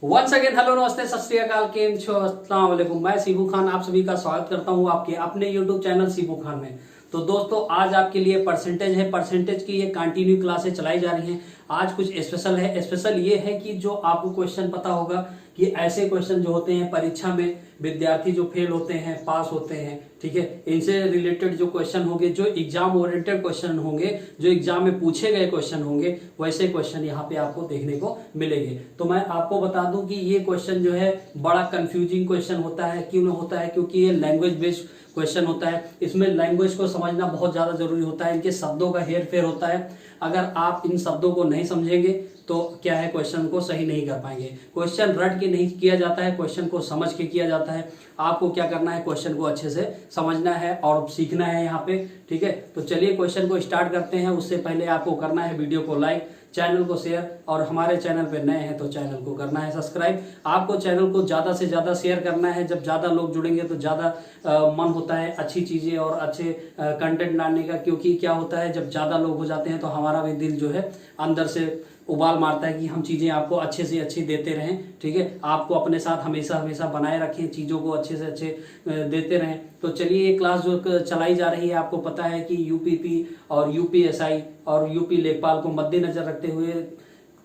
Once again hello नमस्ते सत श्री अकाल, केम छो, अस्सलाम वालेकुम। मैं सीबू खान आप सभी का स्वागत करता हूं आपके अपने यूट्यूब चैनल सीबू खान में। तो दोस्तों आज आपके लिए परसेंटेज है, परसेंटेज की ये कंटिन्यू क्लासेस चलाई जा रही हैं। आज कुछ स्पेशल है। स्पेशल ये है कि जो आपको क्वेश्चन पता होगा कि ऐसे क्वेश्चन जो होते हैं परीक्षा में विद्यार्थी जो फेल होते हैं पास होते हैं, ठीक है, इनसे रिलेटेड जो क्वेश्चन होंगे, जो एग्जाम ओरिएंटेड क्वेश्चन होंगे, जो एग्जाम में पूछे गए क्वेश्चन होंगे, वैसे क्वेश्चन यहाँ पे आपको देखने को मिलेंगे। तो मैं आपको बता दूं कि ये क्वेश्चन जो है बड़ा कंफ्यूजिंग क्वेश्चन होता है। क्यों होता है? क्योंकि ये लैंग्वेज बेस्ड क्वेश्चन होता है। इसमें लैंग्वेज को समझना बहुत ज्यादा जरूरी होता है। इनके शब्दों का हेर फेर होता है। अगर आप इन शब्दों को नहीं समझेंगे तो क्या है, क्वेश्चन को सही नहीं कर पाएंगे। क्वेश्चन रट के नहीं किया जाता है, क्वेश्चन को समझ के किया जाता है। आपको क्या करना है, क्वेश्चन को अच्छे से समझना है और सीखना है यहाँ पे, ठीक है। तो चलिए क्वेश्चन को स्टार्ट करते हैं। उससे पहले आपको करना है वीडियो को लाइक, चैनल को शेयर, और हमारे चैनल पे नए हैं तो चैनल को करना है सब्सक्राइब। आपको चैनल को ज्यादा से ज्यादा शेयर करना है। जब ज्यादा लोग जुड़ेंगे तो ज्यादा मन होता है अच्छी चीजें और अच्छे कंटेंट लाने का। क्योंकि क्या होता है, जब ज्यादा लोग हो जाते हैं तो हमारा भी दिल जो है अंदर से उबाल मारता है कि हम चीजें आपको अच्छे से अच्छी देते रहें, ठीक है। आपको अपने साथ हमेशा हमेशा बनाए रखें, चीजों को अच्छे से अच्छे देते रहें। तो चलिए ये क्लास जो चलाई जा रही है, आपको पता है कि यूपीपी और यूपीएसआई और यूपी लेखपाल को मद्देनजर रखते हुए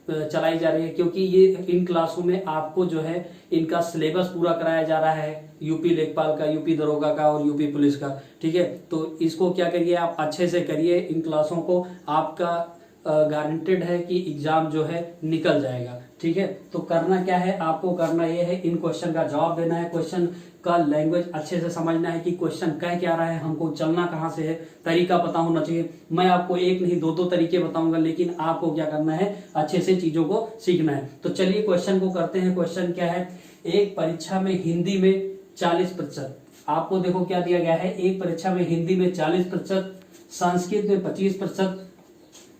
चलाई जा रही है। क्योंकि ये इन क्लासों में आपको जो है इनका सिलेबस पूरा कराया जा रहा है, यूपी लेखपाल का, यूपी दरोगा का और यूपी पुलिस का, ठीक है। तो इसको क्या करिए, आप अच्छे से करिए इन क्लासों को। आपका गारंटेड है कि एग्जाम जो है निकल जाएगा, ठीक है। तो करना क्या है, आपको करना ये है, इन क्वेश्चन का जवाब देना है, क्वेश्चन का लैंग्वेज अच्छे से समझना है कि क्वेश्चन कह क्या रहा है, हमको चलना कहाँ से है, तरीका पता होना चाहिए। मैं आपको एक नहीं दो तरीके बताऊंगा, लेकिन आपको क्या करना है, अच्छे से चीजों को सीखना है। तो चलिए क्वेश्चन को करते हैं। क्वेश्चन क्या है, एक परीक्षा में हिंदी में 40%, आपको देखो क्या दिया गया है, एक परीक्षा में हिंदी में 40%, संस्कृत में 25%,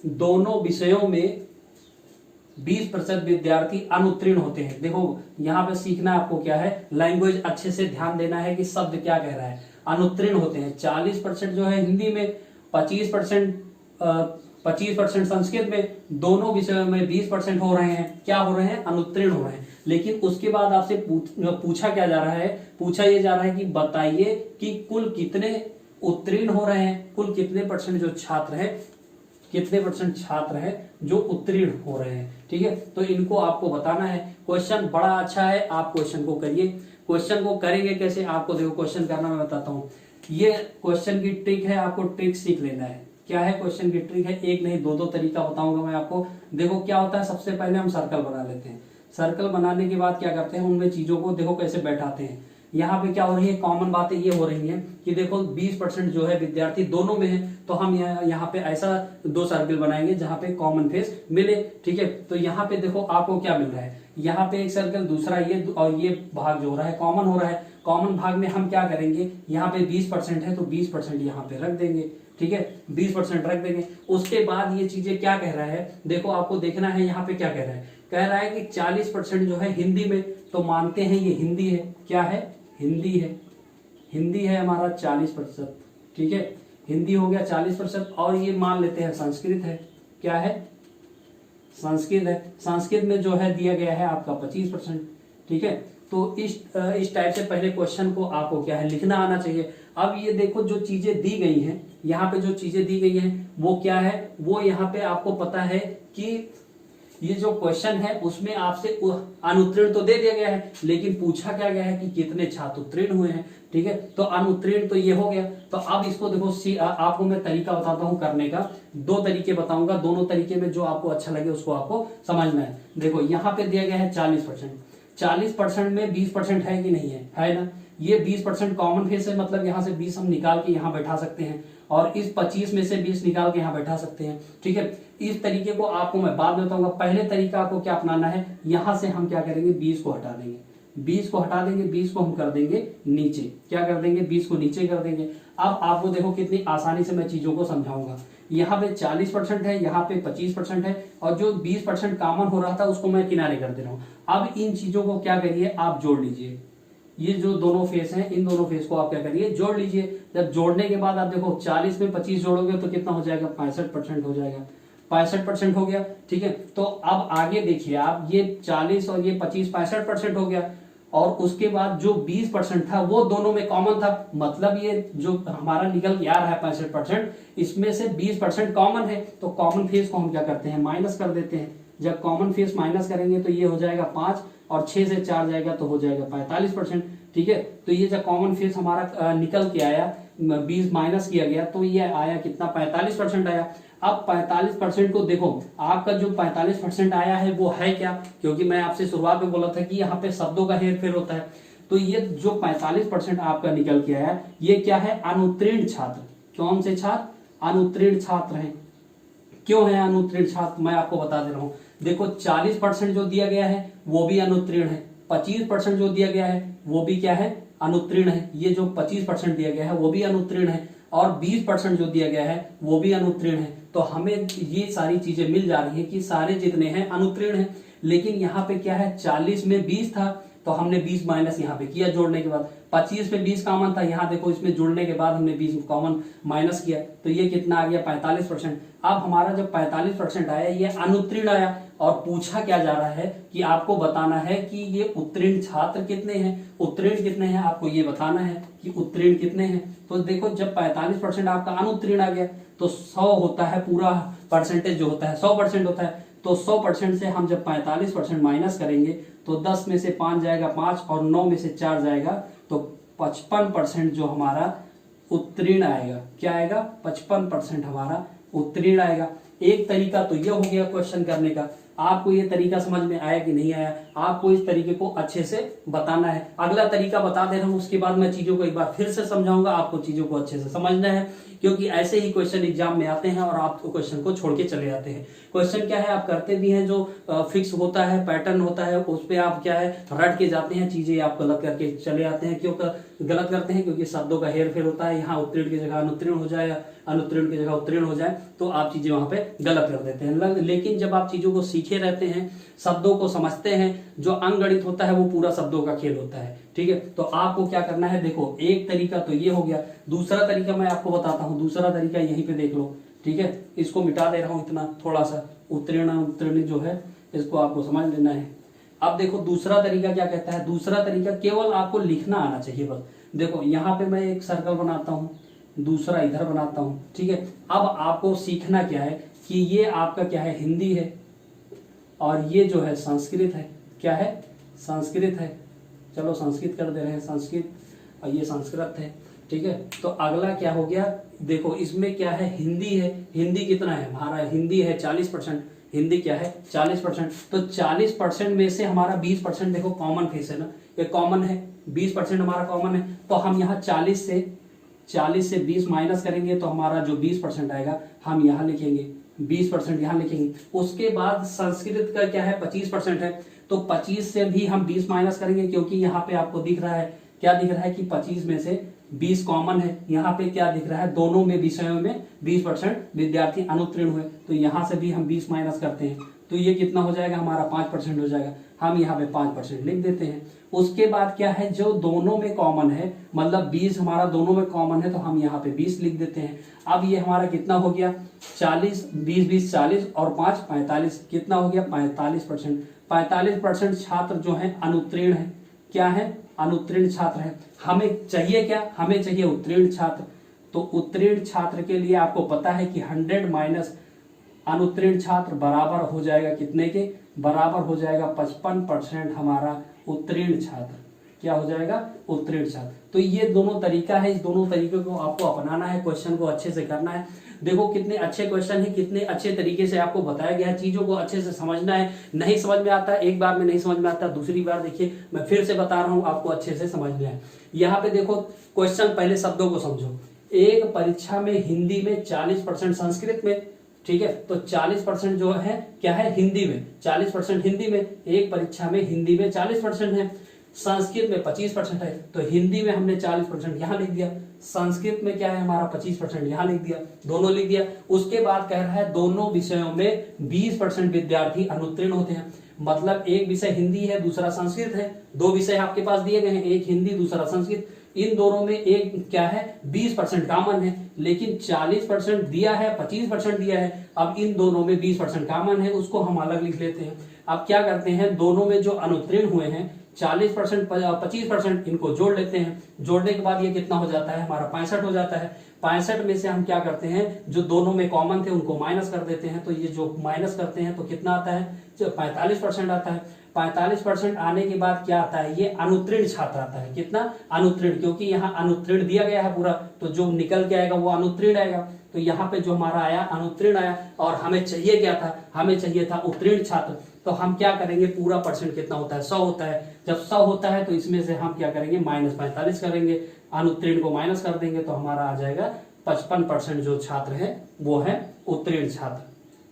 दोनों विषयों में 20% विद्यार्थी अनुत्तीर्ण होते हैं। देखो यहाँ पे सीखना आपको क्या है, लैंग्वेज अच्छे से ध्यान देना है कि शब्द क्या कह रहा है। अनुत्तीर्ण होते हैं 40% जो है हिंदी में, 25% संस्कृत में, दोनों विषयों में 20% हो रहे हैं, क्या हो रहे हैं, अनुत्तीर्ण हो रहे हैं। लेकिन उसके बाद आपसे पूछा क्या जा रहा है, पूछा ये जा रहा है कि बताइए कि कुल कितने उत्तीर्ण हो रहे हैं, कुल कितने परसेंट जो छात्र हैं, कितने परसेंट छात्र हैं जो उत्तीर्ण हो रहे हैं, ठीक है। तो इनको आपको बताना है। क्वेश्चन बड़ा अच्छा है, आप क्वेश्चन को करिए। क्वेश्चन को करेंगे कैसे, आपको देखो क्वेश्चन करना मैं बताता हूँ। ये क्वेश्चन की ट्रिक है, आपको ट्रिक सीख लेना है। क्या है क्वेश्चन की ट्रिक है, एक नहीं दो तरीका बताऊंगा मैं आपको। देखो क्या होता है, सबसे पहले हम सर्कल बना लेते हैं। सर्कल बनाने के बाद क्या करते हैं, उनमें चीजों को देखो कैसे बैठाते हैं। यहाँ पे क्या हो रही है, कॉमन बातें ये हो रही हैं कि देखो 20% जो है विद्यार्थी दोनों में है, तो हम यहाँ पे ऐसा दो सर्कल बनाएंगे जहाँ पे कॉमन फेस मिले, ठीक है। तो यहाँ पे देखो आपको क्या मिल रहा है, यहाँ पे एक सर्कल, दूसरा ये, और ये भाग जो हो रहा है कॉमन हो रहा है। कॉमन भाग में हम क्या करेंगे, यहाँ पे 20% है तो 20% यहाँ पे रख देंगे, ठीक है, 20% रख देंगे। उसके बाद ये चीजें क्या कह रहा है, देखो आपको देखना है यहाँ पे क्या कह रहा है, कह रहा है कि 40% जो है हिंदी में, तो मानते हैं ये हिंदी है, क्या है, हिंदी है, हिंदी है हमारा 40%, ठीक है, हिंदी हो गया 40%। और ये मान लेते हैं संस्कृत है, क्या है, संस्कृत है। संस्कृत में जो है दिया गया है आपका 25%, ठीक है। तो इस टाइप से पहले क्वेश्चन को आपको क्या है, लिखना आना चाहिए। अब ये देखो जो चीजें दी गई हैं, यहाँ पे जो चीजें दी गई हैं वो क्या है, वो यहाँ पे आपको पता है कि ये जो क्वेश्चन है उसमें आपसे अनुत्तीर्ण तो दे दिया गया है, लेकिन पूछा क्या गया है कि कितने छात्र उत्तीर्ण हुए हैं, ठीक है। तो अनुत्तीर्ण तो ये हो गया। तो अब इसको देखो आपको मैं तरीका बताता हूं करने का, दो तरीके बताऊंगा, दोनों तरीके में जो आपको अच्छा लगे उसको आपको समझना है। देखो यहाँ पे दिया गया है 40%, 40% में 20% है कि नहीं है ना। ये 20% कॉमन फेस है, मतलब यहाँ से 20 हम निकाल के यहाँ बैठा सकते हैं, और इस 25 में से 20 निकाल के यहाँ बैठा सकते हैं, ठीक है। इस तरीके को आपको मैं बाद में बताऊंगा। पहले तरीका आपको क्या अपनाना है, यहाँ से हम क्या करेंगे, 20 को हटा देंगे, 20 को हटा देंगे, 20 को हम कर देंगे नीचे, क्या कर देंगे, 20 को नीचे कर देंगे। अब आपको देखो कितनी आसानी से मैं चीजों को समझाऊंगा। यहाँ पे 40% है, यहाँ पे 25% है, और जो 20% कॉमन हो रहा था उसको मैं किनारे कर दे रहा हूँ। अब इन चीजों को क्या करिए, आप जोड़ लीजिए। ये जो दोनों फेस हैं, इन दोनों फेस को आप क्या करिए, जोड़ लीजिए। जब जोड़ने के बाद आप देखो 40 में 25 जोड़ोगे तो कितना हो जाएगा, 65% हो जाएगा। 65% हो गया। ठीक है, तो अब आगे देखिए आप, ये 40 और ये 25 65% हो गया, और उसके बाद जो 20% था वो दोनों में कॉमन था, मतलब ये जो हमारा निकल के आ रहा है 65%, इसमें से 20% कॉमन है, तो कॉमन फेस को हम क्या करते हैं, माइनस कर देते हैं। जब कॉमन फेस माइनस करेंगे तो ये हो जाएगा 5, और 6 से 4 जाएगा तो हो जाएगा 45%। ठीक है, तो ये जब कॉमन फेस हमारा निकल के आया, 20 माइनस किया गया, तो ये आया कितना, 45% आया। अब 45% को देखो, आपका जो 45% आया है वो है क्या, क्योंकि मैं आपसे शुरुआत में बोला था कि यहाँ पे शब्दों का हेर फेर होता है, तो ये जो 45% आपका निकल के आया, ये क्या है, अनुत्तीर्ण छात्र। कौन से छात्र, अनुत्तीर्ण छात्र हैं। क्यों है अनुत्तीर्ण छात्र, मैं आपको बता दे रहा हूं। देखो 40% जो दिया गया है वो भी अनुत्तीर्ण है, 25% जो दिया गया है वो भी क्या है, अनुत्तीर्ण है। ये जो 25% दिया गया है वो भी अनुत्तीर्ण है, और 20% जो दिया गया है वो भी अनुत्तीर्ण है। तो हमें ये सारी चीजें मिल जा रही है कि सारे जितने हैं अनुत्तीर्ण हैं। लेकिन यहाँ पे क्या है, 40 में 20 था तो हमने 20 माइनस यहाँ पे किया जोड़ने के बाद, 25 में 20 कॉमन था, यहाँ देखो इसमें जुड़ने के बाद हमने 20 कॉमन माइनस किया, तो ये कितना आ गया, 45%। अब हमारा जब 45% आया, ये अनुत्तीर्ण आया, और पूछा क्या जा रहा है कि आपको बताना है कि ये उत्तीर्ण छात्र कितने हैं, उत्तीर्ण कितने हैं, आपको ये बताना है कि उत्तीर्ण कितने हैं। तो देखो जब 45% आपका अनुत्तीर्ण आ गया, तो 100 होता है, पूरा परसेंटेज जो होता है 100% होता है, तो 100% से हम जब 45% माइनस करेंगे तो 10 में से 5 जाएगा 5, और 9 में से 4 जाएगा, तो 55% जो हमारा उत्तीर्ण आएगा। क्या आएगा, 55% हमारा उत्तीर्ण आएगा। एक तरीका तो ये हो गया क्वेश्चन करने का। आपको ये तरीका समझ में आया कि नहीं आया, आपको इस तरीके को अच्छे से बताना है। अगला तरीका बता दे रहा हूं, उसके बाद मैं चीजों को एक बार फिर से समझाऊंगा, आपको चीजों को अच्छे से समझना है, क्योंकि ऐसे ही क्वेश्चन एग्जाम में आते हैं और आप क्वेश्चन को छोड़ के चले जाते हैं। क्वेश्चन क्या है, आप करते भी हैं, जो फिक्स होता है, पैटर्न होता है, उस पर आप क्या है, रट के जाते हैं, चीजें आप गलत करके चले जाते हैं। क्यों गलत करते हैं, क्योंकि शब्दों का हेर फेर होता है, यहाँ उत्तीर्ण की जगह अनुत्तीर्ण हो जाए, अनुत्तीर्ण की जगह उत्तीर्ण हो जाए, तो आप चीजें वहां पे गलत कर देते हैं। लेकिन जब आप चीजों को सीखे रहते हैं, शब्दों को समझते हैं, जो अंकगणित होता है वो पूरा शब्दों का खेल होता है। ठीक है, तो आपको क्या करना है, देखो एक तरीका तो ये हो गया, दूसरा तरीका मैं आपको बताता हूं। दूसरा तरीका यहीं पे देख लो। ठीक है, इसको मिटा दे रहा हूं, इतना थोड़ा सा उत्तीर्ण उत्तीर्ण जो है इसको आपको समझ लेना है। अब देखो दूसरा तरीका क्या कहता है, दूसरा तरीका केवल आपको लिखना आना चाहिए बस। देखो यहाँ पे मैं एक सर्कल बनाता हूँ, दूसरा इधर बनाता हूँ। ठीक है, अब आपको सीखना क्या है कि ये आपका क्या है, हिंदी है, और ये जो है संस्कृत है। क्या है, संस्कृत है। चलो संस्कृत कर दे रहे हैं, संस्कृत, और ये संस्कृत है। ठीक है, तो अगला क्या हो गया, देखो इसमें क्या है, हिंदी है। हिंदी कितना है हमारा, हिंदी है 40%, हिंदी क्या है 40%। तो 40% में से हमारा 20% देखो कॉमन फेस है ना, ये कॉमन है, 20% हमारा कॉमन है, तो हम यहाँ 40 से 20 माइनस करेंगे तो हमारा जो 20% आएगा हम यहाँ लिखेंगे, 20% यहाँ लिखेंगे। उसके बाद संस्कृत का क्या है 25% है, तो 25 से भी हम 20 माइनस करेंगे, क्योंकि यहाँ पे आपको दिख रहा है, क्या दिख रहा है कि 25 में से 20 कॉमन है। यहाँ पे क्या दिख रहा है, दोनों में विषयों में 20% विद्यार्थी अनुत्तीर्ण हुए, तो यहाँ से भी हम 20 माइनस करते हैं, तो ये कितना हो जाएगा हमारा 5% हो जाएगा। हम यहाँ पे 5% लिख देते हैं। उसके बाद क्या है, जो दोनों में कॉमन है, मतलब 20 हमारा दोनों में कॉमन है, तो हम यहाँ पे 20 लिख देते हैं। अब ये हमारा कितना हो गया, 40, 20 40 और 5 45, कितना हो गया 45%। 45% छात्र जो है अनुत्तीर्ण है। क्या है, अनुत्तीर्ण छात्र है। हमें चाहिए क्या, हमें चाहिए उत्तीर्ण छात्र। तो उत्तीर्ण छात्र के लिए आपको पता है कि 100 माइनस अनुत्तीर्ण छात्र बराबर हो जाएगा कितने के, बराबर हो जाएगा 55% हमारा उत्तीर्ण छात्र। क्या हो जाएगा, उत्तीर्ण छात्र। तो ये दोनों तरीका है, इस दोनों तरीके को आपको अपनाना है, क्वेश्चन को अच्छे से करना है। देखो कितने अच्छे क्वेश्चन है, कितने अच्छे तरीके से आपको बताया गया है, चीजों को अच्छे से समझना है। नहीं समझ में आता, एक बार में नहीं समझ में आता, दूसरी बार देखिए मैं फिर से बता रहा हूं, आपको अच्छे से समझना है। यहाँ पे देखो क्वेश्चन, पहले शब्दों को समझो। एक परीक्षा में हिंदी में 40%, संस्कृत में, ठीक है, तो 40% जो है क्या है, हिंदी में 40% हिंदी में, एक परीक्षा में हिंदी में 40% है, संस्कृत में 25% है, तो हिंदी में हमने 40% यहाँ लिख दिया, संस्कृत में क्या है हमारा 25% यहाँ लिख दिया, दोनों लिख दिया। उसके बाद कह रहा है दोनों विषयों में 20% विद्यार्थी अनुत्तीर्ण होते हैं, मतलब एक विषय हिंदी है दूसरा संस्कृत है, दो विषय आपके पास दिए गए हैं, एक हिंदी दूसरा संस्कृत, इन दोनों में एक क्या है 20% कॉमन है, लेकिन 40% दिया है, 25% दिया है। अब इन दोनों में 20% कॉमन है, उसको हम अलग लिख लेते हैं। अब क्या करते हैं, दोनों में जो अनुत्तीर्ण हुए हैं 40% 25% इनको जोड़ लेते हैं। जोड़ने के बाद ये कितना हो जाता है हमारा 65 हो जाता है। 65 में से हम क्या करते हैं, जो दोनों में कॉमन थे उनको माइनस कर देते हैं। तो ये जो माइनस करते हैं तो कितना आता है, 45% आता है। 45% आने के बाद क्या आता है, ये अनुत्तीर्ण छात्र आता है। कितना अनुत्तीर्ण, क्योंकि यहाँ अनुत्तीर्ण दिया गया है पूरा, तो जो निकल के आएगा वो अनुत्तीर्ण आएगा। तो यहाँ पे जो हमारा आया अनुत्तीर्ण आया, और हमें चाहिए क्या था, हमें चाहिए था उत्तीर्ण छात्र। तो हम क्या करेंगे, पूरा परसेंट कितना होता है 100 होता है। जब 100 होता है तो इसमें से हम क्या करेंगे -45 करेंगे, अनुत्तीर्ण को माइनस कर देंगे, तो हमारा आ जाएगा 55% जो छात्र है वो है उत्तीर्ण छात्र।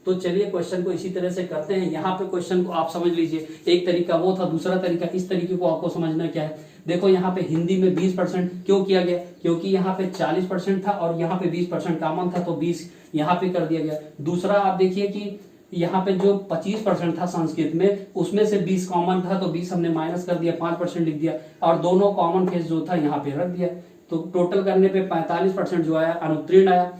तो चलिए क्वेश्चन को इसी तरह से करते हैं। यहाँ पे क्वेश्चन को आप समझ लीजिए, एक तरीका वो था, दूसरा तरीका इस तरीके को आपको समझना क्या है। देखो यहाँ पे हिंदी में 20% क्यों किया गया, क्योंकि यहाँ पे 40% था और यहाँ पे 20% कॉमन था, तो 20 यहाँ पे कर दिया गया। दूसरा आप देखिए कि यहाँ पे जो 25% था संस्कृत में, उसमें से 20 कॉमन था, तो 20 हमने माइनस कर दिया, 5% लिख दिया, और दोनों कॉमन फेस जो था यहाँ पे रख दिया। तो टोटल करने पे 45% जो आया अनुत्तीर्ण आया।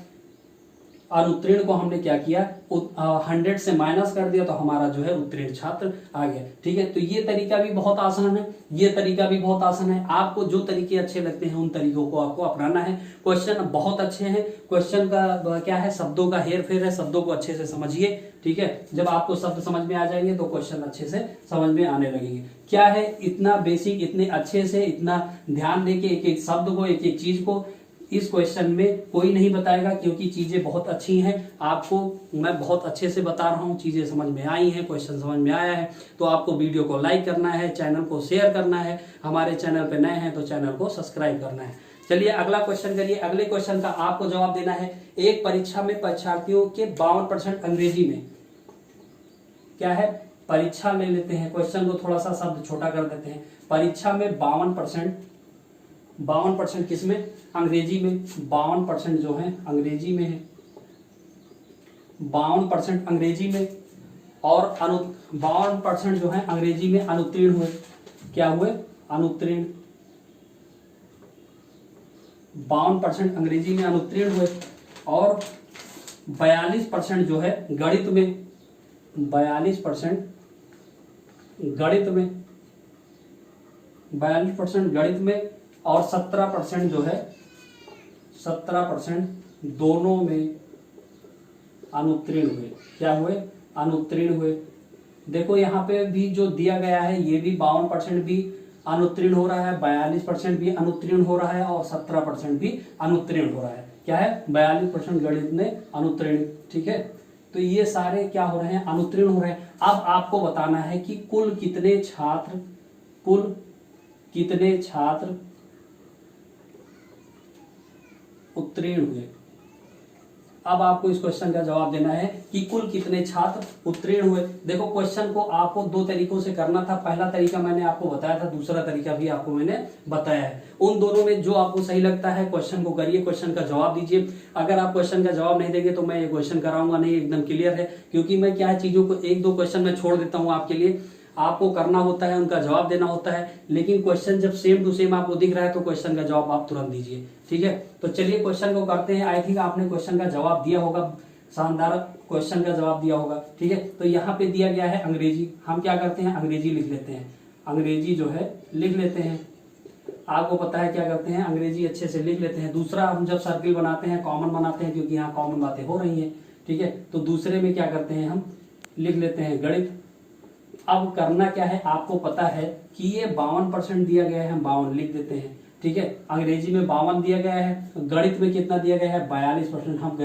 अनुत्तीर्ण को हमने क्या किया, 100 से माइनस कर दिया, तो हमारा जो है उत्तीर्ण छात्र आ गया। ठीक है, तो ये तरीका भी बहुत आसान है, ये तरीका भी बहुत आसान है। आपको जो तरीके अच्छे लगते हैं उन तरीकों को आपको अपनाना है। क्वेश्चन बहुत अच्छे हैं, क्वेश्चन का क्या है, शब्दों का हेर फेर है, शब्दों को अच्छे से समझिए। ठीक है, जब आपको शब्द समझ में आ जाएंगे तो क्वेश्चन अच्छे से समझ में आने लगेंगे। क्या है, इतना बेसिक, इतने अच्छे से, इतना ध्यान देके एक एक शब्द को, एक एक चीज को इस क्वेश्चन में कोई नहीं बताएगा, क्योंकि चीजें बहुत अच्छी हैं। आपको मैं बहुत अच्छे से बता रहा हूँ, चीजें समझ में आई हैं, क्वेश्चन समझ में आया है, तो आपको वीडियो को लाइक करना है, चैनल को शेयर करना है, हमारे चैनल पे नए हैं तो चैनल को सब्सक्राइब करना है। चलिए अगला क्वेश्चन करिए। अगले क्वेश्चन का आपको जवाब देना है, एक परीक्षा में परीक्षार्थियों के 52% अंग्रेजी में, क्या है, परीक्षा ले लेते हैं, क्वेश्चन को थोड़ा सा शब्द छोटा कर देते हैं। परीक्षा में 52% किसमें, अंग्रेजी में। 52% जो है अंग्रेजी में है, 52% अंग्रेजी में, और 52% जो है अंग्रेजी में अनुत्तीर्ण हुए। क्या हुए, अनुत्तीर्ण। 52% अंग्रेजी में अनुत्तीर्ण हुए, और 42% जो है गणित में, 42% गणित में, 42% गणित में, और 17% जो है, 17% दोनों में अनुत्तीर्ण हुए। क्या हुए, अनुत्तीर्ण हुए। देखो यहाँ पे भी जो दिया गया है, ये भी 52% भी अनुत्तीर्ण हो रहा है, 42% भी अनुत्तीर्ण हो रहा है, और 17% भी अनुत्तीर्ण हो रहा है। क्या है, 42% गणित में अनुत्तीर्ण। ठीक है, तो ये सारे क्या हो रहे हैं, अनुत्तीर्ण हो रहे हैं। अब आपको बताना है कि कुल कितने छात्र उत्तीर्ण हुए। अब आपको इस क्वेश्चन का जवाब देना है कि कुल कितने छात्र उत्तीर्ण हुए। देखो क्वेश्चन को आपको दो तरीकों से करना था। पहला तरीका मैंने आपको बताया था, दूसरा तरीका भी आपको मैंने बताया है। उन दोनों में जो आपको सही लगता है क्वेश्चन को करिए, क्वेश्चन का जवाब दीजिए। अगर आप क्वेश्चन का जवाब नहीं देंगे तो मैं ये क्वेश्चन कराऊंगा नहीं, एकदम क्लियर है। क्योंकि मैं क्या है, चीजों को एक दो क्वेश्चन में छोड़ देता हूँ आपके लिए, आपको करना होता है, उनका जवाब देना होता है। लेकिन क्वेश्चन जब सेम टू सेम आपको दिख रहा है तो क्वेश्चन का जवाब आप तुरंत दीजिए। ठीक है, तो चलिए क्वेश्चन को करते हैं। आई थिंक आपने क्वेश्चन का जवाब दिया होगा, शानदार क्वेश्चन का जवाब दिया होगा। ठीक है, तो यहाँ पे दिया गया है अंग्रेजी, हम क्या करते हैं, अंग्रेजी लिख लेते हैं। अंग्रेजी जो है लिख लेते हैं, आपको पता है क्या करते हैं, अंग्रेजी अच्छे से लिख लेते हैं। दूसरा, हम जब सर्किल बनाते हैं, कॉमन बनाते हैं, क्योंकि यहाँ कॉमन बातें हो रही है। ठीक है, तो दूसरे में क्या करते हैं, हम लिख लेते हैं गणित। अब करना क्या है, आपको पता है कि ये 52% दिया गया है, हम 52 लिख देते हैं। ठीक है, अंग्रेजी में 52 दिया गया है, गणित में कितना दिया गया है, 42%, हम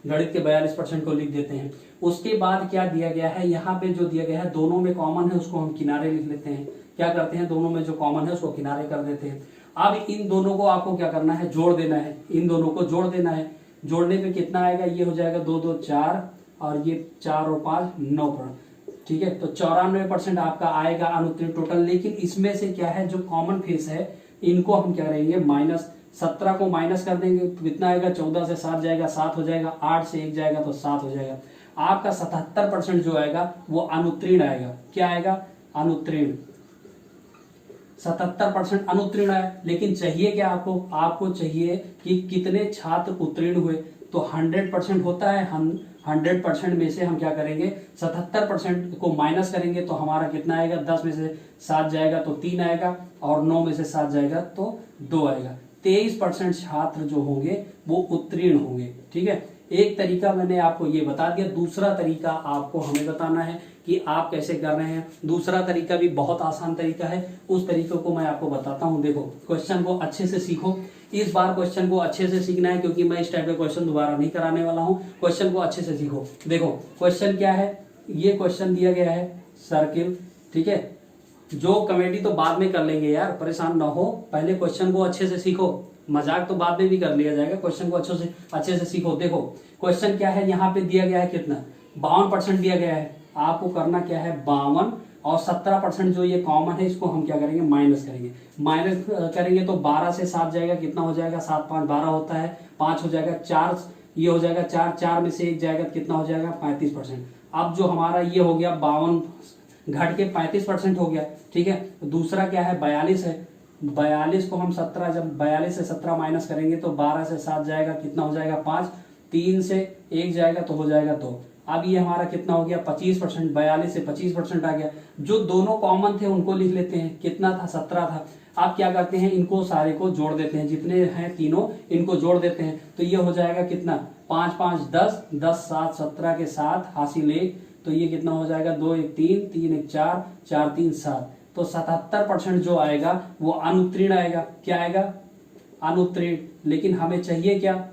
गणित के 42% को लिख देते हैं। उसके बाद क्या दिया गया है, यहाँ पे जो दिया गया है दोनों में कॉमन है, उसको हम किनारे लिख लेते हैं। क्या करते हैं, दोनों में जो कॉमन है उसको किनारे कर देते हैं। अब इन दोनों को आपको क्या करना है, जोड़ देना है, इन दोनों को जोड़ देना है। जोड़ने पे कितना आएगा, ये हो जाएगा 2 2 4, और ये 4 और 5 9। ठीक है, तो 94% आपका आएगा अनुत्तीर्ण टोटल। लेकिन इसमें से क्या है, जो कॉमन फेस है इनको हम क्या करेंगे, -17 को माइनस कर देंगे, तो कितना आएगा, 14 से 7 जाएगा 7 हो जाएगा, 8 से 1 जाएगा तो 7 हो जाएगा। आपका 77% जो आएगा वो अनुत्तीर्ण आएगा। क्या आएगा, अनुत्तीर्ण। 77% अनुत्तीर्ण आए, लेकिन चाहिए क्या आपको? आपको चाहिए कि कितने छात्र उत्तीर्ण हुए। तो 100% होता है, 100% में से हम क्या करेंगे, 77% को माइनस करेंगे तो हमारा कितना आएगा, 10 में से 7 जाएगा तो 3 आएगा, और 9 में से 7 जाएगा तो 2 आएगा। 23% छात्र जो होंगे वो उत्तीर्ण होंगे। ठीक है, एक तरीका मैंने आपको ये बता दिया। दूसरा तरीका आपको हमें बताना है कि आप कैसे कर रहे हैं। दूसरा तरीका भी बहुत आसान तरीका है, उस तरीके को मैं आपको बताता हूं। देखो, क्वेश्चन को अच्छे से सीखो। इस बार क्वेश्चन को अच्छे से सीखना है, क्योंकि मैं इस टाइप के क्वेश्चन दोबारा नहीं कराने वाला हूं। क्वेश्चन को अच्छे से सीखो। देखो क्वेश्चन क्या है, ये क्वेश्चन दिया गया है सर्किल। ठीक है, जो कमेटी तो बाद में कर लेंगे यार, परेशान ना हो, पहले क्वेश्चन को अच्छे से सीखो। मजाक तो बाद में भी कर लिया जाएगा, क्वेश्चन को अच्छे से सीखो। देखो क्वेश्चन क्या है, यहाँ पे दिया गया है कितना, 52% दिया गया है। आपको करना क्या है, 52 और 17% जो ये कॉमन है, इसको हम क्या करेंगे, माइनस करेंगे। माइनस करेंगे तो 12 से 7 जाएगा, कितना हो जाएगा, 7 5 12 होता है, 5 हो जाएगा, 4 ये हो जाएगा, 4 में से 1 जाएगा, कितना हो जाएगा, 35%। अब जो हमारा ये हो गया 52 घट के 35% हो गया। ठीक है, दूसरा क्या है, 42 है। 42 को हम 17, जब 42 से 17 माइनस करेंगे तो 12 से 7 जाएगा, कितना हो जाएगा, 5, 3 से 1 जाएगा तो हो जाएगा 2। अब ये हमारा कितना हो गया, 25%। 42 से 25% आ गया। जो दोनों कॉमन थे उनको लिख लेते हैं, कितना था, 17 था। आप क्या करते हैं, इनको सारे को जोड़ देते हैं, जितने हैं तीनों इनको जोड़ देते हैं, तो ये हो जाएगा कितना, 5 5 10, 10 7 17 के 7 हासिल 1, तो ये कितना हो जाएगा, 2 1 3, 3 1 4, 4 3 7। तो 77% जो आएगा वो अनुत्तीर्ण आएगा। क्या आएगा, अनुत्तीर्ण। लेकिन हमें चाहिए क्या,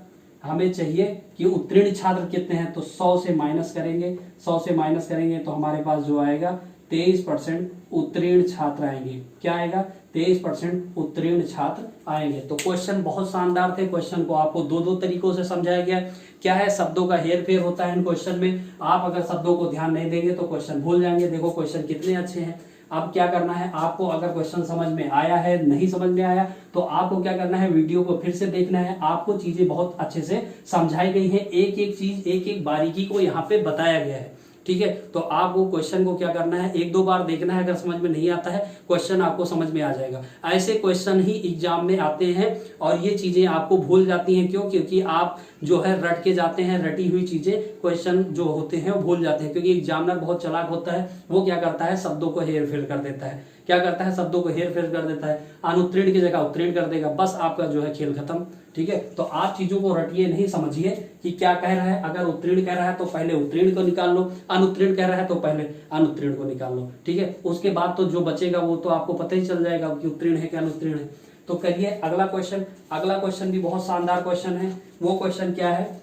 हमें चाहिए कि उत्तीर्ण छात्र कितने हैं, तो 100 से माइनस करेंगे। 100 से माइनस करेंगे तो हमारे पास जो आएगा 23% उत्तीर्ण छात्र आएंगे। क्या आएगा, 23% उत्तीर्ण छात्र आएंगे। तो क्वेश्चन बहुत शानदार थे। क्वेश्चन को आपको दो तरीकों से समझाया गया। क्या है, शब्दों का हेर फेर होता है इन क्वेश्चन में। आप अगर शब्दों को ध्यान नहीं देंगे तो क्वेश्चन भूल जाएंगे। देखो क्वेश्चन कितने अच्छे हैं। अब क्या करना है आपको, अगर क्वेश्चन समझ में आया है, नहीं समझ में आया तो आपको क्या करना है, वीडियो को फिर से देखना है। आपको चीजें बहुत अच्छे से समझाई गई है, एक एक चीज, एक एक बारीकी को यहाँ पे बताया गया है। ठीक है, तो आपको क्वेश्चन को क्या करना है, 1-2 बार देखना है। अगर समझ में नहीं आता है क्वेश्चन, आपको समझ में आ जाएगा। ऐसे क्वेश्चन ही एग्जाम में आते हैं और ये चीजें आपको भूल जाती हैं। क्यों, क्योंकि आप जो है रट के जाते हैं, रटी हुई चीजें क्वेश्चन जो होते हैं वो भूल जाते हैं। क्योंकि एग्जामिनर बहुत चालाक होता है, वो क्या करता है, शब्दों को हेर फेर कर देता है। क्या करता है, शब्दों को हेर फेर कर देता है, अनुत्तीर्ण की जगह उत्तीर्ण कर देगा, बस आपका जो है खेल खत्म। ठीक है, तो आप चीजों को रटिए नहीं, समझिए कि क्या कह रहा है। अगर उत्तीर्ण कह रहा है तो पहले उत्तीर्ण को निकाल लो, अनुत्तीर्ण कह रहा है तो पहले अनुत्तीर्ण को निकाल लो। ठीक है, उसके बाद तो जो बचेगा वो तो आपको पता ही चल जाएगा कि उत्तीर्ण है क्या अनुत्तीर्ण है। तो करिए अगला क्वेश्चन। अगला क्वेश्चन भी बहुत शानदार क्वेश्चन है। वो क्वेश्चन क्या है,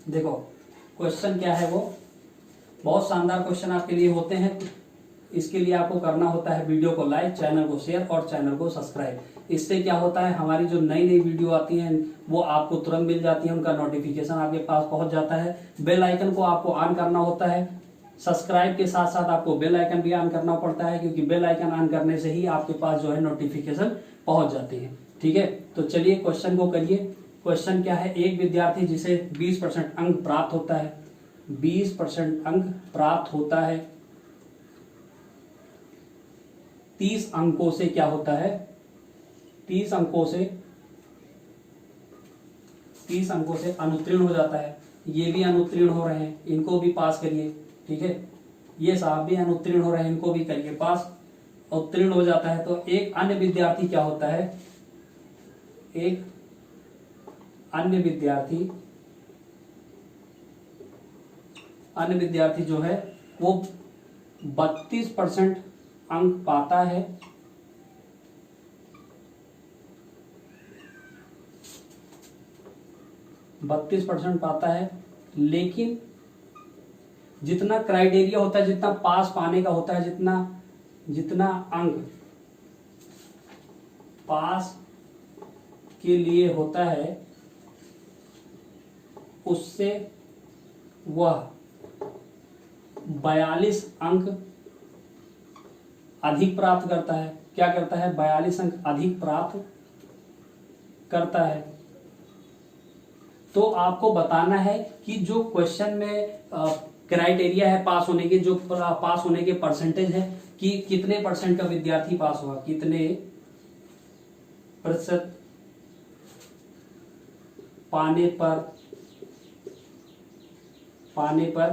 देखो क्वेश्चन क्या है, वो बहुत शानदार क्वेश्चन आपके लिए होते हैं। इसके लिए आपको करना होता है वीडियो को लाइक, चैनल को शेयर और चैनल को सब्सक्राइब। इससे क्या होता है, हमारी जो नई नई वीडियो आती हैं वो आपको तुरंत मिल जाती है, उनका नोटिफिकेशन आपके पास पहुंच जाता है। बेल आइकन को आपको ऑन करना होता है, सब्सक्राइब के साथ साथ आपको बेल आइकन भी ऑन करना पड़ता है, क्योंकि बेल आइकन ऑन करने से ही आपके पास जो है नोटिफिकेशन पहुंच जाती है। ठीक है, तो चलिए क्वेश्चन को करिए। क्वेश्चन क्या है, एक विद्यार्थी जिसे 20% अंक प्राप्त होता है, 20% अंक प्राप्त होता है, 30 अंकों से क्या होता है, 30 अंकों से अनुत्तीर्ण हो जाता है। ये भी अनुत्तीर्ण हो रहे हैं, इनको भी पास करिए। ठीक है, ये साहब भी अनुत्तीर्ण हो रहे हैं, इनको भी करिए पास। उत्तीर्ण हो जाता है तो एक अन्य विद्यार्थी क्या होता है, एक अन्य विद्यार्थी जो है वो 32% अंक पाता है, पाता है, लेकिन जितना क्राइटेरिया होता है, जितना पास पाने का होता है, जितना अंक पास के लिए होता है, उससे वह 42 अंक अधिक प्राप्त करता है। क्या करता है, 42 अंक अधिक प्राप्त करता है। तो आपको बताना है कि जो क्वेश्चन में क्राइटेरिया है पास होने के, जो पास होने के परसेंटेज है कि कितने परसेंट का विद्यार्थी पास हुआ, कितने प्रतिशत पाने पर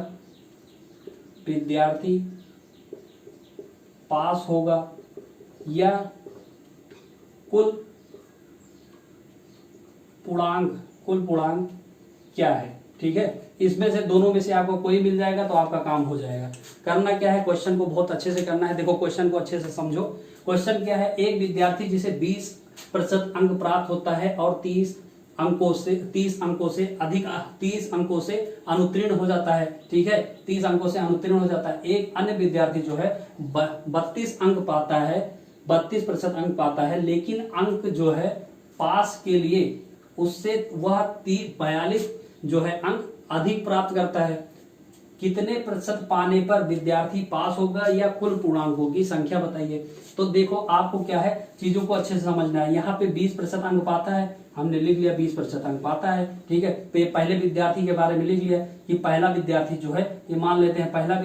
विद्यार्थी पास होगा, या कुल पूर्णांक क्या है। ठीक है, इसमें से दोनों में से आपको कोई मिल जाएगा तो आपका काम हो जाएगा। करना क्या है, क्वेश्चन को बहुत अच्छे से करना है। देखो क्वेश्चन को अच्छे से समझो। क्वेश्चन क्या है, एक विद्यार्थी जिसे 20% अंक प्राप्त होता है और 30 अंकों से अनुत्तीर्ण हो जाता है। ठीक है, 30 अंकों से अनुत्तीर्ण हो जाता है। एक अन्य विद्यार्थी जो है 32 अंक पाता है, 32% अंक पाता है, लेकिन अंक जो है पास के लिए उससे वह 42 जो है अंक अधिक प्राप्त करता है। कितने प्रतिशत पाने पर विद्यार्थी पास होगा या कुल पूर्णांकों की संख्या बताइए। तो देखो आपको क्या है, चीजों को अच्छे से समझना है। यहाँ पे 20% अंक पाता है, हमने लिख लिया 20% अंक पाता है। ठीक है, तो ये पहले विद्यार्थी के बारे में लिख लिया कि पहला विद्यार्थी जो है, ये मान लेते हैं पहला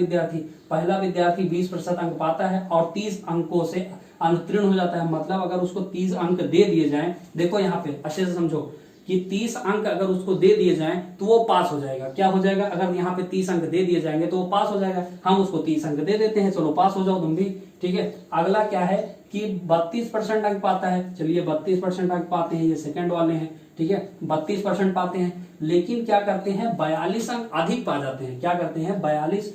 विद्यार्थी 20% अंक पाता है और 30 अंकों से अनुत्तीर्ण हो जाता है। मतलब अगर उसको 30 अंक दे दिए जाएं, देखो यहाँ पे अच्छे से समझो कि 30 अंक अगर उसको दे दिए जाएं तो वो पास हो जाएगा। क्या हो जाएगा, अगर यहाँ पे 30 अंक दे दिए जाएंगे तो वो पास हो जाएगा। हम उसको 30 अंक दे देते हैं, चलो पास हो जाओ तुम भी। ठीक है, अगला क्या है कि 32% अंक पाता है। चलिए 32% अंक पाते हैं, ये सेकंड वाले हैं। ठीक है, 32% पाते हैं, लेकिन क्या करते हैं 42 अंक अधिक पा जाते हैं। क्या करते हैं 42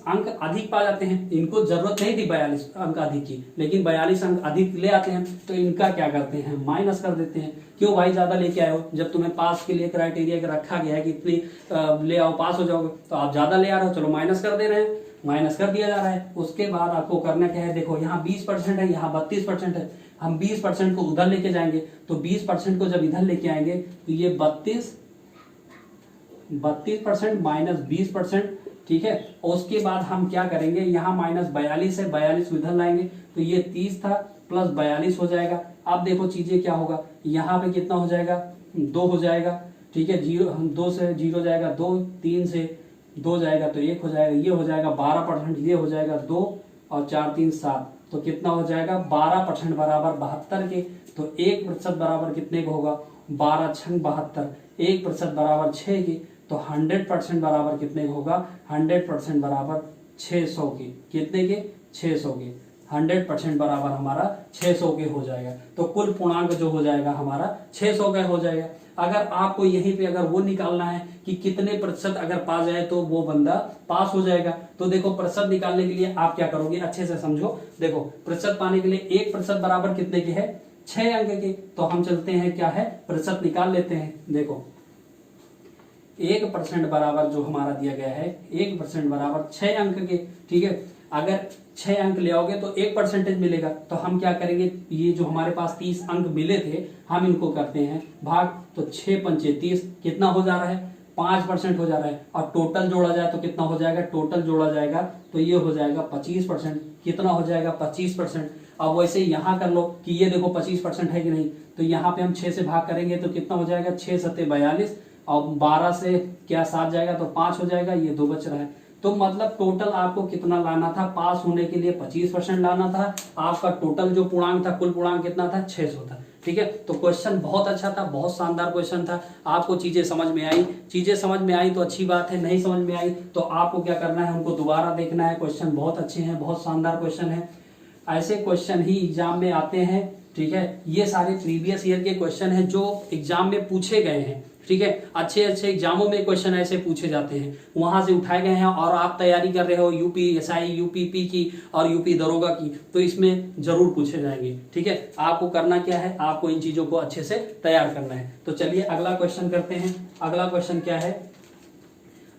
अंक अधिक पा जाते हैं। इनको जरूरत नहीं थी 42 अंक अधिक की, लेकिन 42 अंक अधिक ले आते हैं, तो इनका क्या करते हैं माइनस कर देते हैं। क्यों भाई, ज्यादा लेके आए हो, जब तुम्हें पास के लिए क्राइटेरिया रखा गया है कि इतनी ले आओ पास हो जाओगे, तो आप ज्यादा ले आ रहे हो, चलो माइनस कर दे रहे हैं, माइनस कर दिया जा रहा है। उसके बाद आपको करना क्या है, देखो यहाँ 20% है, यहाँ 32% है। हम 20% को उधर लेके जाएंगे, तो 20% को जब इधर लेके आएंगे तो ये 32% माइनस 20%। ठीक है, और उसके बाद हम क्या करेंगे, यहाँ माइनस 42 है, 42 इधर लाएंगे तो ये 30 था प्लस 42 हो जाएगा। अब देखो चीजें क्या होगा, यहाँ पे कितना हो जाएगा 2 हो जाएगा। ठीक है, 2 से 0 जाएगा 2, 3 से 2 जाएगा तो 1 हो जाएगा, ये हो जाएगा 12%, ये हो जाएगा 2 और 4 3 7, तो कितना हो जाएगा 12% बराबर 72 के। तो 1% बराबर कितने को होगा 12 छंग 72, 1% बराबर 6 के। तो 100% बराबर कितने को होगा, 100% बराबर 600 के। कितने के 600 के। 100% बराबर हमारा 600 के हो जाएगा। तो कुल पूर्णांक जो हो जाएगा हमारा 600 का हो जाएगा। अगर आपको यहीं पे अगर वो निकालना है कि कितने प्रतिशत अगर पा जाए तो वो बंदा पास हो जाएगा, तो देखो प्रतिशत निकालने के लिए आप क्या करोगे, अच्छे से समझो। देखो प्रतिशत पाने के लिए 1% बराबर कितने के है 6 अंक के। तो हम चलते हैं क्या है प्रतिशत निकाल लेते हैं। देखो 1% बराबर जो हमारा दिया गया है 1% बराबर 6 अंक के। ठीक है, अगर 6 अंक ले आओगे तो 1% मिलेगा। तो हम क्या करेंगे, ये जो हमारे पास 30 अंक मिले थे हम इनको करते हैं भाग, तो 6 पंचे 30 कितना हो जा रहा है 5% हो जा रहा है। और टोटल जोड़ा जाए तो कितना हो जाएगा, टोटल जोड़ा जाएगा तो ये हो जाएगा 25%। कितना हो जाएगा 25%। अब वैसे यहाँ कर लो कि ये देखो 25% है कि नहीं, तो यहाँ पे हम 6 से भाग करेंगे तो कितना हो जाएगा 6 सत्ते 42 और 12 से क्या 7 जाएगा तो 5 हो जाएगा, ये 2 बच रहा है। तो मतलब टोटल आपको कितना लाना था, पास होने के लिए 25% लाना था। आपका टोटल जो पूर्णांक था, कुल पूर्णांक कितना था 600 था। ठीक है, तो क्वेश्चन बहुत अच्छा था, बहुत शानदार क्वेश्चन था। आपको चीजें समझ में आई तो अच्छी बात है, नहीं समझ में आई तो आपको क्या करना है, उनको दोबारा देखना है। क्वेश्चन बहुत अच्छे हैं, बहुत शानदार क्वेश्चन है। ऐसे क्वेश्चन ही एग्जाम में आते हैं। ठीक है, ये सारे प्रीवियस ईयर के क्वेश्चन हैं जो एग्जाम में पूछे गए हैं। ठीक है, अच्छे अच्छे एग्जामों में क्वेश्चन ऐसे पूछे जाते हैं, वहां से उठाए गए हैं। और आप तैयारी कर रहे हो यूपीएसआई, यूपीपी की और यूपी दरोगा की, तो इसमें जरूर पूछे जाएंगे। ठीक है, आपको करना क्या है, आपको इन चीजों को अच्छे से तैयार करना है। तो चलिए अगला क्वेश्चन करते हैं। अगला क्वेश्चन क्या है,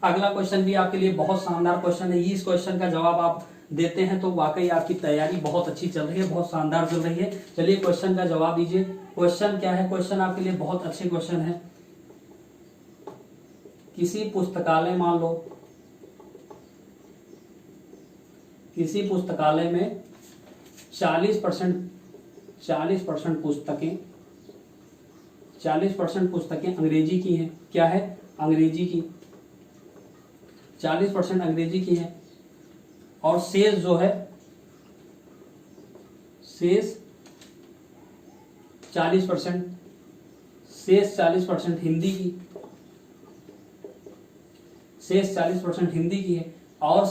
अगला क्वेश्चन भी आपके लिए बहुत शानदार क्वेश्चन है। इस क्वेश्चन का जवाब आप देते हैं तो वाकई आपकी तैयारी बहुत अच्छी चल रही है, बहुत शानदार चल रही है। चलिए क्वेश्चन का जवाब दीजिए। क्वेश्चन क्या है, क्वेश्चन आपके लिए बहुत अच्छे क्वेश्चन है। किसी पुस्तकालय, मान लो किसी पुस्तकालय में 40% पुस्तकें अंग्रेजी की हैं। क्या है, अंग्रेजी की। 40% अंग्रेजी की है, और शेष जो है शेष 40% हिंदी की, शेष 40% हिंदी की है, और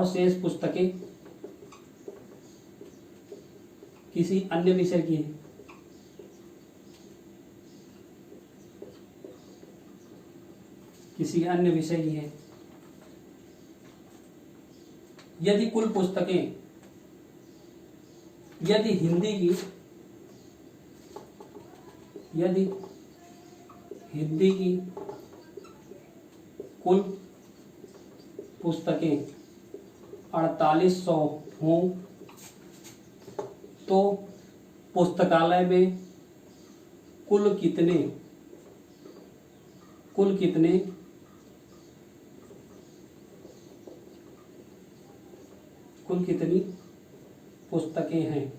शेष पुस्तकें किसी अन्य विषय की है। किसी अन्य विषय की है। यदि कुल पुस्तकें, यदि हिंदी की कुल पुस्तकें 4800 हों तो पुस्तकालय में कुल कितनी पुस्तकें हैं,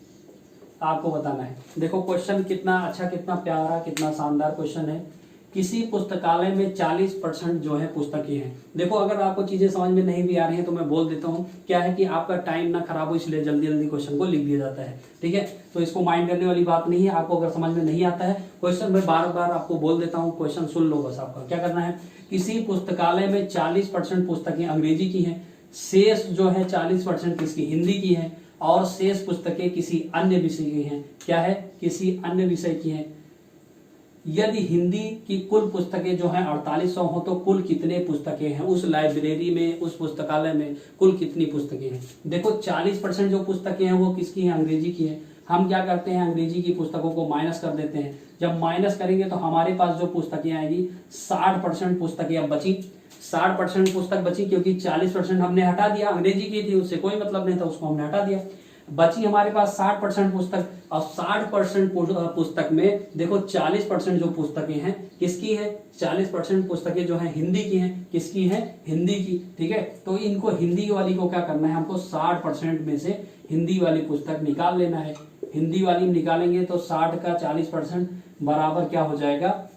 आपको बताना है। देखो क्वेश्चन कितना अच्छा, कितना प्यारा, कितना शानदार क्वेश्चन है। किसी पुस्तकालय में 40% जो है पुस्तकें हैं। देखो अगर आपको चीजें समझ में नहीं भी आ रही हैं तो मैं बोल देता हूँ, क्या है कि आपका टाइम ना खराब हो, इसलिए जल्दी जल्दी क्वेश्चन को लिख दिया जाता है। ठीक है, तो इसको माइंड करने वाली बात नहीं है। आपको अगर समझ में नहीं आता है क्वेश्चन, मैं बार बार आपको बोल देता हूँ, क्वेश्चन सुन लो बस। आपका क्या करना है, किसी पुस्तकालय में 40% पुस्तकें अंग्रेजी की हैं, शेष जो है 40% किसकी, हिंदी की है, और शेष पुस्तकें किसी अन्य विषय की हैं। क्या है, किसी अन्य विषय की हैं। यदि हिंदी की कुल पुस्तकें जो हैं 4800 हो तो कुल कितने पुस्तकें हैं उस लाइब्रेरी में, उस पुस्तकालय में कुल कितनी पुस्तकें हैं। देखो 40% जो पुस्तकें हैं वो किसकी हैं, अंग्रेजी की है। हम क्या करते हैं, अंग्रेजी की पुस्तकों को माइनस कर देते हैं। जब माइनस करेंगे तो हमारे पास जो पुस्तकें आएंगी 60% पुस्तकें अब बची। 60% पुस्तक बची क्योंकि 40% हमने हटा दिया, अंग्रेजी की थी उससे कोई मतलब नहीं था, उसको हमने हटा दिया। बची हमारे पास 60% पुस्तक। और 60% पुस्तक में देखो 40% जो पुस्तकें हैं किसकी है, 40% पुस्तकें जो है हिंदी की हैं। किसकी है, हिंदी की। ठीक है, तो इनको हिंदी वाली को क्या करना है, हमको 60% में से हिंदी वाली पुस्तक निकाल लेना है। हिंदी वाली निकालेंगे तो 60 का 40% बराबर क्या हो जाएगा,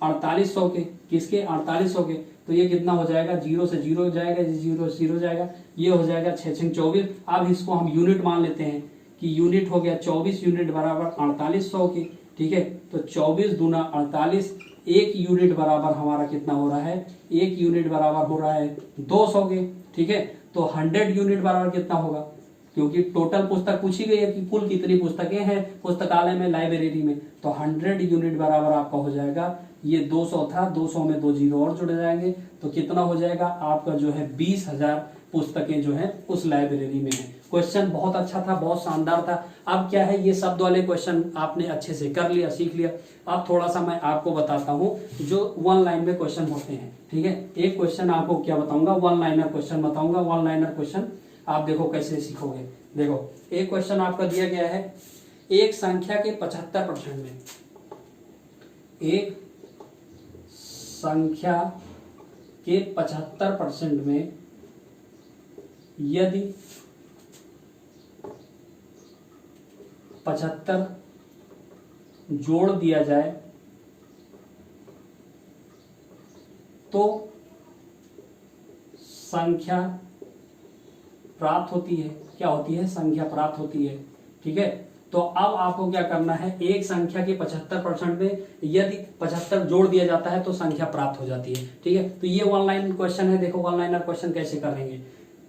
4800 के। किसके, 4800 के। तो ये कितना हो जाएगा, 0 से 0 हो जाएगा, 0 से 0 हो जाएगा, ये हो जाएगा 6 6 24। अब इसको हम यूनिट मान लेते हैं कि यूनिट हो गया 24 यूनिट बराबर 4800 की। ठीक है, तो 24 दूना 48, एक यूनिट बराबर हमारा कितना हो रहा है, एक यूनिट बराबर हो रहा है 200 के। ठीक है, तो 100 यूनिट बराबर कितना होगा, क्योंकि टोटल पुस्तक पूछी गई है कि कुल कितनी पुस्तकें हैं पुस्तकालय में, लाइब्रेरी में, तो 100 यूनिट बराबर आपका हो जाएगा, ये 200 था, 200 में 2 जीरो और जुड़ जाएंगे तो कितना हो जाएगा आपका जो है 20,000 पुस्तकें जो है उस लाइब्रेरी में है। क्वेश्चन बहुत अच्छा था, बहुत शानदार था। अब क्या है, ये शब्द वाले क्वेश्चन आपने अच्छे से कर लिया, सीख लिया। अब थोड़ा सा मैं आपको बताता हूँ जो 1 लाइन में क्वेश्चन होते हैं। ठीक है, एक क्वेश्चन आपको क्या बताऊंगा, 1 लाइनर क्वेश्चन बताऊंगा। 1 लाइनर क्वेश्चन आप देखो कैसे सीखोगे। देखो एक क्वेश्चन आपका दिया गया है, एक संख्या के 75% में, एक संख्या के 75% में यदि 75 जोड़ दिया जाए तो संख्या प्राप्त होती है। क्या होती है, संख्या प्राप्त होती है। ठीक है, तो अब आपको क्या करना है, एक संख्या के 75% में यदि 75 जोड़ दिया जाता है तो संख्या प्राप्त हो जाती है। ठीक है, तो ये 1 लाइन क्वेश्चन है। देखो 1 लाइनर क्वेश्चन कैसे करेंगे,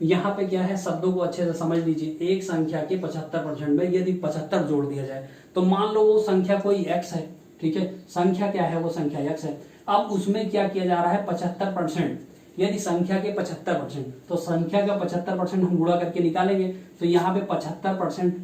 यहाँ पे क्या है, शब्दों को अच्छे से समझ लीजिए। एक संख्या के 75% में यदि 75 जोड़ दिया जाए तो मान लो वो संख्या कोई x है। ठीक है, संख्या क्या है, वो संख्या x है। अब उसमें क्या किया जा रहा है, 75%, यदि संख्या के 75%, तो संख्या का 75% हम गुणा करके निकालेंगे तो यहाँ पे 75%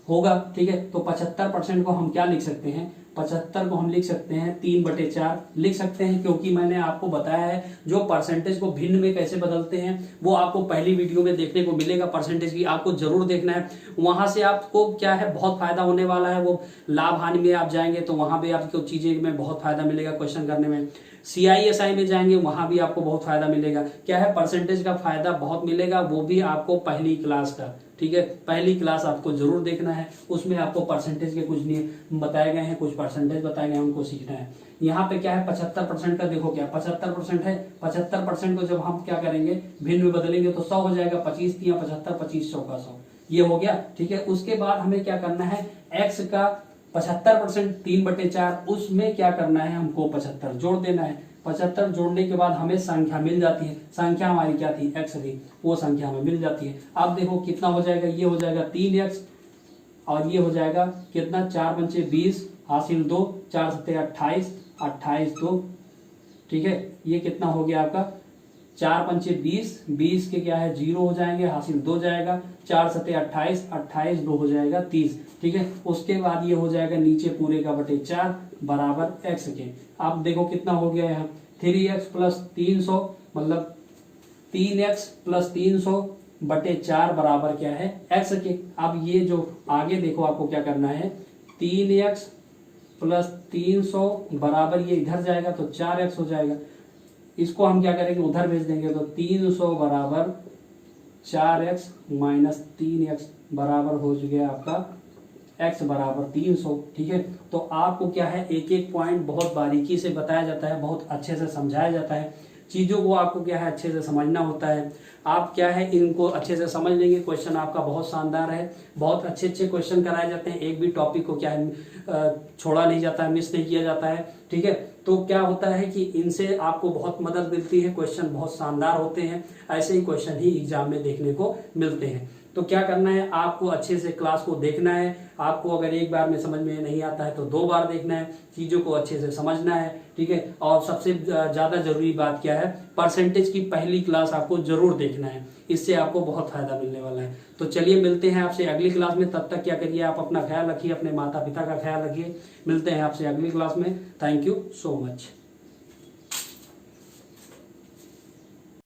होगा। ठीक है, तो 75% को हम क्या लिख सकते हैं, 75 को हम लिख सकते हैं 3/4 लिख सकते हैं, क्योंकि मैंने आपको बताया है जो परसेंटेज को भिन्न में कैसे बदलते हैं वो आपको पहली वीडियो में देखने को मिलेगा। परसेंटेज की आपको जरूर देखना है, वहां से आपको क्या है बहुत फायदा होने वाला है। वो लाभ हानि में आप जाएंगे तो वहां पे आपको चीजें में बहुत फायदा मिलेगा क्वेश्चन करने में। CISI में जाएंगे, वहां भी आपको बहुत फायदा मिलेगा। क्या है, परसेंटेज का फायदा बहुत मिलेगा, वो भी आपको पहली क्लास का। ठीक है, पहली क्लास आपको जरूर देखना है, उसमें आपको परसेंटेज के कुछ नियम बताए गए हैं, कुछ परसेंटेज बताए गए हैं, उनको सीखना है। यहाँ पे क्या है 75% का, देखो क्या 75% है, 75% को जब हम क्या करेंगे भिन्न में बदलेंगे तो 100 हो जाएगा, 25 या 75, 25 100 का 100, ये हो गया। ठीक है, उसके बाद हमें क्या करना है, x का 75% 3/4, उसमें क्या करना है, हमको 75 जोड़ देना है। 75 जोड़ने के बाद हमें संख्या मिल जाती है, संख्या हमारी क्या थी, x थी, वो संख्या हमें मिल जाती है। अब देखो कितना हो जाएगा, ये हो जाएगा 3x और ये हो जाएगा कितना, 4 पंचे 20 हासिल 2, 4 सत्ते 28, 28 2। ठीक है, ये कितना हो गया आपका, 4 पंचे 20, 20 के क्या है 0 हो जाएंगे, हासिल 2 जाएगा, 4 सत्ते 28, 28 2 हो जाएगा 30। ठीक है, उसके बाद ये हो जाएगा नीचे पूरे का बटे 4 बराबर x के। आप देखो कितना हो गया यहाँ, 3x प्लस 300 मतलब 3x प्लस 300 बटे 4 बराबर क्या है, x के। अब ये जो आगे देखो आपको क्या करना है, 3x प्लस 300 बराबर ये इधर जाएगा तो 4x हो जाएगा, इसको हम क्या करेंगे उधर भेज देंगे, तो 300 बराबर 4x माइनस 3x बराबर हो गया आपका x बराबर 300। ठीक है, तो आपको क्या है एक एक पॉइंट बहुत बारीकी से बताया जाता है, बहुत अच्छे से समझाया जाता है, चीजों को आपको क्या है अच्छे से समझना होता है। आप क्या है इनको अच्छे से समझ लेंगे, क्वेश्चन आपका बहुत शानदार है, बहुत अच्छे अच्छे क्वेश्चन कराए जाते हैं, एक भी टॉपिक को क्या है छोड़ा नहीं जाता है, मिस नहीं किया जाता है। ठीक है, तो क्या होता है कि इनसे आपको बहुत मदद मिलती है, क्वेश्चन बहुत शानदार होते हैं, ऐसे ही क्वेश्चन ही एग्जाम में देखने को मिलते हैं। तो क्या करना है, आपको अच्छे से क्लास को देखना है, आपको अगर एक बार में समझ में नहीं आता है तो 2 बार देखना है, चीजों को अच्छे से समझना है। ठीक है, और सबसे ज्यादा जरूरी बात क्या है, परसेंटेज की पहली क्लास आपको जरूर देखना है, इससे आपको बहुत फायदा मिलने वाला है। तो चलिए मिलते हैं आपसे अगली क्लास में, तब तक क्या करिए आप अपना ख्याल रखिए, अपने माता पिता का ख्याल रखिए। मिलते हैं आपसे अगली क्लास में। Thank you so much.